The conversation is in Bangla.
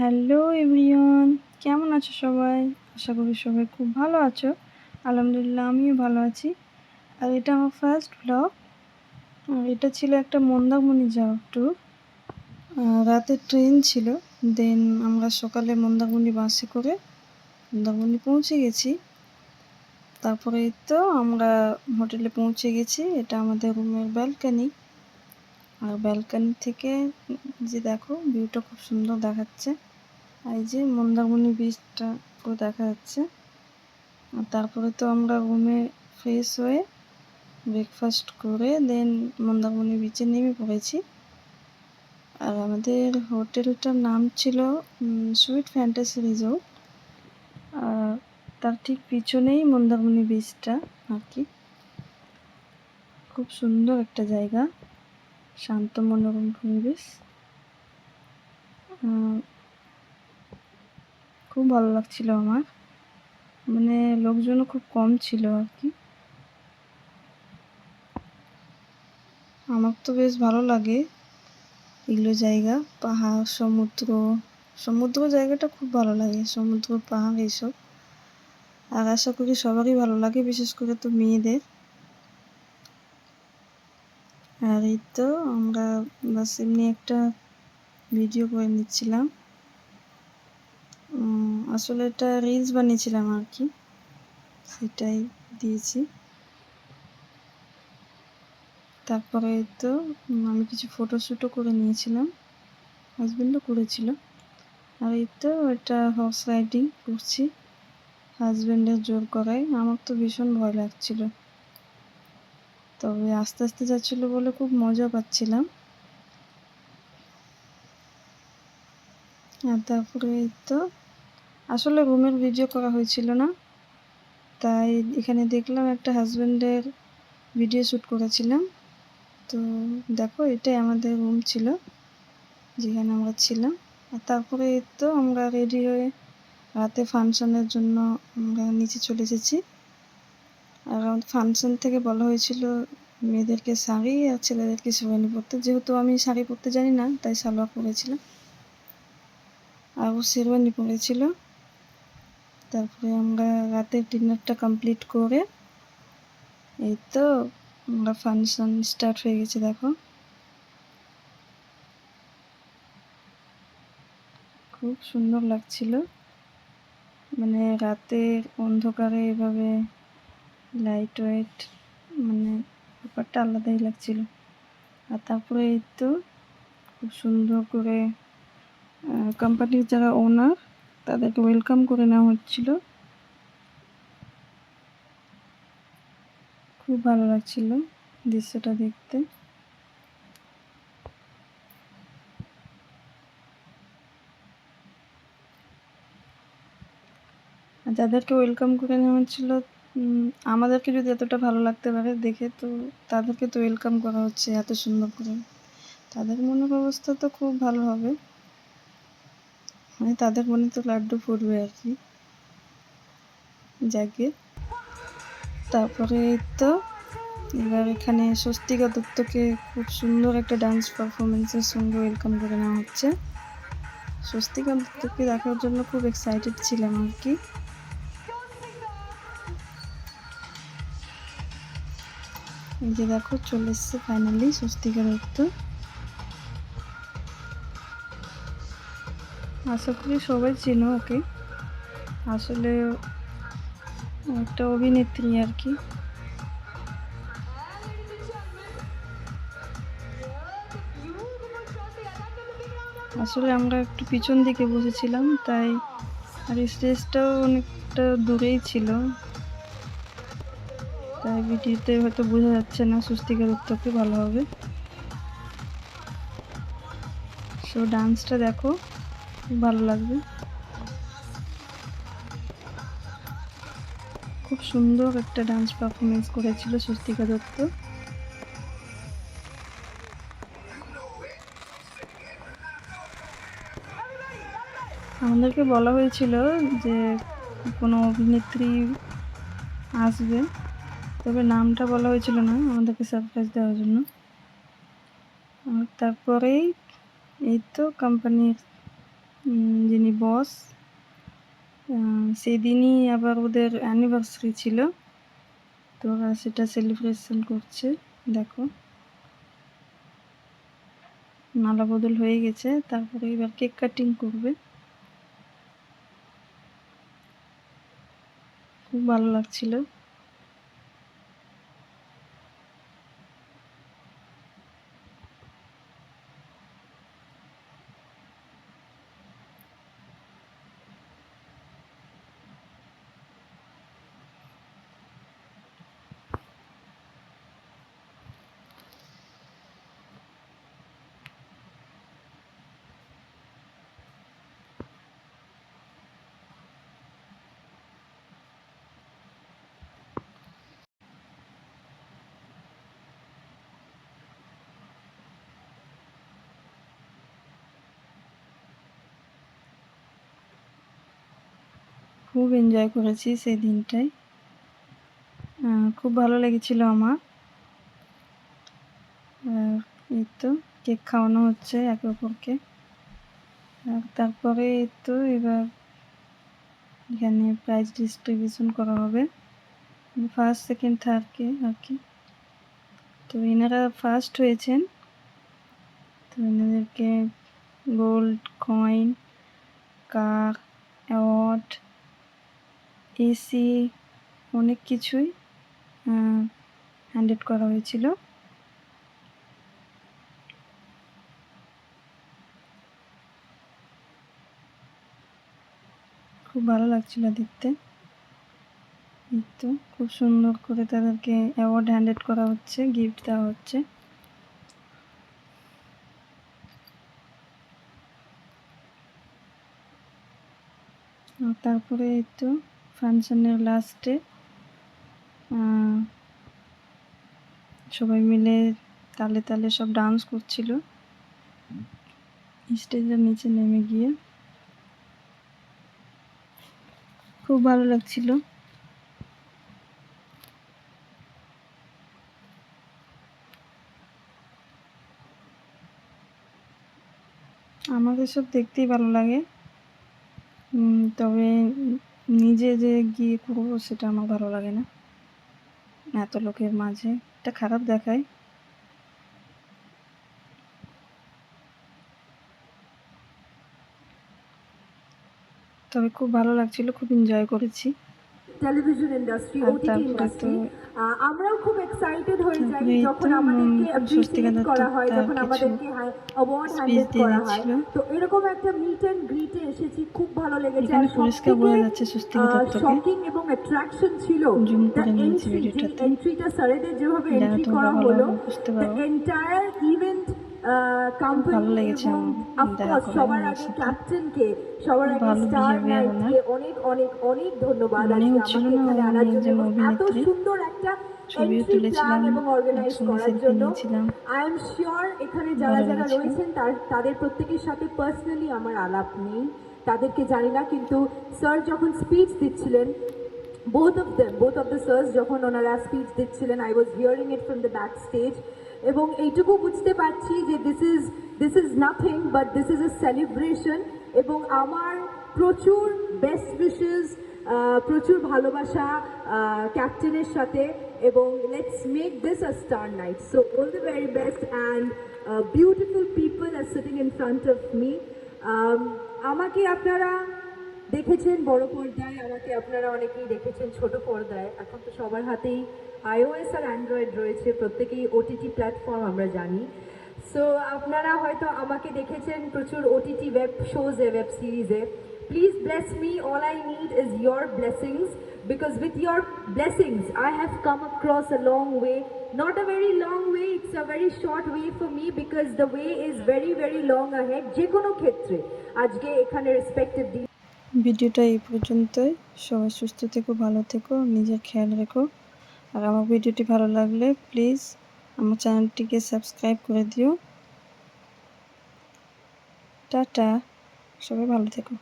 হ্যালো এভরিওয়ান, কেমন আছো সবাই? আশা করি সবাই খুব ভালো আছো। আলহামদুলিল্লাহ আমিও ভালো আছি। আর এটা আমার ফার্স্ট ব্লগ। এটা ছিল একটা মন্দারমণি যাওয়ার ট্যুর। রাতে ট্রেন ছিল, দেন আমরা সকালে মন্দারমণি বাসে করে মন্দারমণি পৌঁছে গেছি। তারপরে তো আমরা হোটেলে পৌঁছে গেছি। এটা আমাদের রুমের ব্যালকানি। আর ব্যালকানি থেকে যে দেখো ভিউটা খুব সুন্দর দেখাচ্ছে। এই যে মন্দারমণি বীচটা পুরো দেখা যাচ্ছে। আর তারপরে তো আমরা রুমে ফ্রেশ হয়ে ব্রেকফাস্ট করে দেন মন্দারমণি বিচে নেমে পড়েছি। আর আমাদের হোটেলটার নাম ছিল সুইট ফ্যান্টাসি রিসোর্ট। আর তার ঠিক পিছনেই মন্দারমণি বীচটা আর কি। খুব সুন্দর একটা জায়গা, শান্ত মনোরম পরিবেশ। খুব ভালো লাগছিল আমার, মানে লোকজনও খুব কম ছিল আর কি। আমার তো বেশ ভালো লাগে এগুলো জায়গা, পাহাড়, সমুদ্র জায়গাটা খুব ভালো লাগে, সমুদ্র পাহাড় এইসব। আর আশা করি সবারই ভালো লাগে, বিশেষ করে তো মেয়েদের। আর এই তো আমরা বাস এমনি একটা ভিডিও করে নিচ্ছিলাম। আসলে এটা রিলস বানিয়েছিলাম আর কি, সেটাই দিয়েছি। তারপরে তো আমি কিছু ফটোশ্যুটও করে নিয়েছিলাম, হাজবেন্ডও করেছিল। আর এই তো এটা হর্স রাইডিং করছি হাজবেন্ডের জোর করায়। আমার তো ভীষণ ভয় লাগছিল, তবে আস্তে আস্তে যাচ্ছিল বলে খুব মজা পাচ্ছিলাম। আর তারপরে তো আসলে রুমের ভিডিও করা হয়েছিল না, তাই এখানে দেখলাম একটা হাজবেন্ডের ভিডিও শ্যুট করেছিলাম। তো দেখো এটাই আমাদের রুম ছিল যেখানে আমরা ছিলাম। আর তারপরে তো আমরা রেডি হয়ে রাতে ফাংশনের জন্য আমরা নিচে চলে এসেছি। আর ফাংশন থেকে বলা হয়েছিল মেয়েদেরকে শাড়ি আর ছেলেদেরকে শেরওয়ানি পরতে। যেহেতু আমি শাড়ি পরতে জানি না, তাই সালোয়ার পরেছিলাম আর ও শেরওয়ানি পরেছিল। তারপরে আমরা রাতের ডিনারটা কমপ্লিট করে এই তো আমরা ফাংশন স্টার্ট হয়ে গেছে। দেখো খুব সুন্দর লাগছিল, মানে রাতের অন্ধকারে এভাবে লাইট ওয়েট, মানে ব্যাপারটা আলাদাই লাগছিল। আর তারপরে এই তো খুব সুন্দর করে কোম্পানির যারা ওনার তাদেরকে ওয়েলকাম করে নেওয়া হচ্ছিল। খুব ভালো লাগছিল দৃশ্যটা দেখতে। আর যাদেরকে ওয়েলকাম করে নেওয়া হচ্ছিল, আমাদেরকে যদি এতটা ভালো লাগতে পারে দেখে, তো তাদেরকে তো ওয়েলকাম করা হচ্ছে এত সুন্দর করে, তাদের মনের অবস্থা তো খুব ভালো হবে, মানে তাদের মনে তো লাড্ডু ফুটবে আর কি। যাকে তারপরে তো এবার এখানে স্বস্তিকা দত্তকে খুব সুন্দর একটা ডান্স পারফরমেন্সের সঙ্গে ওয়েলকাম করে নেওয়া হচ্ছে। স্বস্তিকা দত্তকে দেখার জন্য খুব এক্সাইটেড ছিলাম আর কি। এই যে দেখো চলে এসছে ফাইনালি স্বস্তিকা দত্ত। আশা করি সবাই চেনো ওকে, আসলে একটা অভিনেত্রী আর কি। আসলে আমরা একটু পিছন দিকে বসেছিলাম, তাই আর স্টেজটাও অনেকটা দূরেই ছিল, তাই ভিডিওতে হয়তো বোঝা যাচ্ছে না স্বস্তিকা দত্তকে ভালোভাবে। সো ডান্সটা দেখো, খুব ভালো লাগবে। খুব সুন্দর একটা ডান্স পারফরমেন্স করেছিল স্বস্তিকা দত্ত। আমাদেরকে বলা হয়েছিল যে কোনো অভিনেত্রী আসবে, তবে নামটা বলা হয়েছিল না, আমাদেরকে সারপ্রাইজ দেওয়ার জন্য। আর তারপরেই এই তো কোম্পানির যিনি বস, সেদিনই আবার ওদের অ্যানিভার্সারি ছিল, তো ওরা সেটা সেলিব্রেশন করছে। দেখো মালা বদল হয়ে গেছে, তারপরে এবার কেক কাটিং করবে। খুব ভালো লাগছিল। খুব এনজয় করেছি সেই দিনটায়, খুব ভালো লেগেছিল আমার। এই তো কেক খাওয়ানো হচ্ছে একে অপরকে। আর তারপরে এই তো এবার এখানে প্রাইজ ডিস্ট্রিবিউশন করা হবে, ফার্স্ট সেকেন্ড থার্ডকে আর কি। তো এনারা ফার্স্ট হয়েছেন, তো এনাদেরকে গোল্ড কয়েন, কার, অ্যাওয়ার্ড, এসি, অনেক কিছুই হ্যান্ডেড করা হয়েছিল। খুব ভালো লাগছিল দেখতে। এই তো খুব সুন্দর করে তাদেরকে অ্যাওয়ার্ড হ্যান্ডেড করা হচ্ছে, গিফট দেওয়া হচ্ছে। আর তারপরে এই তো ফাংশনের লাস্টে সবাই মিলে তালে তালে সব ডান্স করছিল স্টেজের নিচে নেমে গিয়ে। খুব ভালো লাগছিল। আমাকে সব দেখতেই ভালো লাগে, তবে নিজে যে গিয়ে করবো সেটা আমার ভালো লাগে না, এত লোকের মাঝে এটা খারাপ দেখায়। তবে খুব ভালো লাগছিল, খুব এনজয় করেছি। টেলিভিশন ইন্ডাস্ট্রি, ওটিটি ইন্ডাস্ট্রি, আমরাও খুব এক্সাইটেড হয়ে যাই যখন আমাদেরকে অ্যাপ্রিসিয়েট করা হয়, যখন আমাদেরকে অ্যাওয়ার্ড হ্যান্ডেড করা হয়। তো এরকম একটা মিট অ্যান্ড গ্রিটে এসেছি, খুব ভালো লেগেছে। আর সবথেকে শকিং এবং অ্যাট্রাকশন ছিল দ্য এন্ট্রি, যে এন্ট্রিটা স্যারেদের যেভাবে এন্ট্রি করা হলো, দ্য এন্টায়ার ইভেন্ট কোম্পানি এবং অফকোর্স সবার আগে ক্যাপ্টেনকে, সবার আগে স্টার নাইটকে অনেক অনেক অনেক ধন্যবাদ আজকে আমাকে এখানে আনার জন্য এবং এত সুন্দর একটা এন্ট্রি প্ল্যান এবং অর্গানাইজ করার জন্য। আই এম শিওর এখানে যারা যারা রয়েছেন তাদের প্রত্যেকের সাথে পার্সোনালি আমার আলাপ নেই, তাদেরকে জানি না, কিন্তু স্যার যখন স্পিচ দিচ্ছিলেন, both of the sirs যখন ওনারা স্পিচ দিচ্ছিলেন, I was hearing it from the back stage, এবং এইটুকু বুঝতে পারছি যে this is nothing but this is a celebration. এবং আমার প্রচুর বেস্ট উইশেস, প্রচুর ভালোবাসা ক্যাপ্টেনের সাথে, এবং let's make this a star night. So all the very best and beautiful people are sitting in front of me. আমাকে আপনারা দেখেছেন বড় পর্দায়, আমাকে আপনারা অনেকেই দেখেছেন ছোট পর্দায়। এখন তো সবার হাতেই iOS আর অ্যান্ড্রয়েড রয়েছে, প্রত্যেকেই ওটিটি প্ল্যাটফর্ম আমরা জানি। সো আপনারা হয়তো আমাকে দেখেছেন প্রচুর ওটিটি ওয়েব শোজে, ওয়েব সিরিজে। Please bless me, all I need is your blessings, because with your blessings I have come across a long way, not a very long way, it's a very short way for me because the way is very very long ahead যে কোনো ক্ষেত্রে। আজকে এখানে রেসপেক্টেড ভিডিওটা এই পর্যন্তই। সবাই সুস্থ থেকো, ভালো থেকো, নিজের খেয়াল রেখো। আর আমার ভিডিওটি ভালো লাগলে প্লিজ আমার চ্যানেলটিকে সাবস্ক্রাইব করে দিও। টাটা, সবাই ভালো থেকো।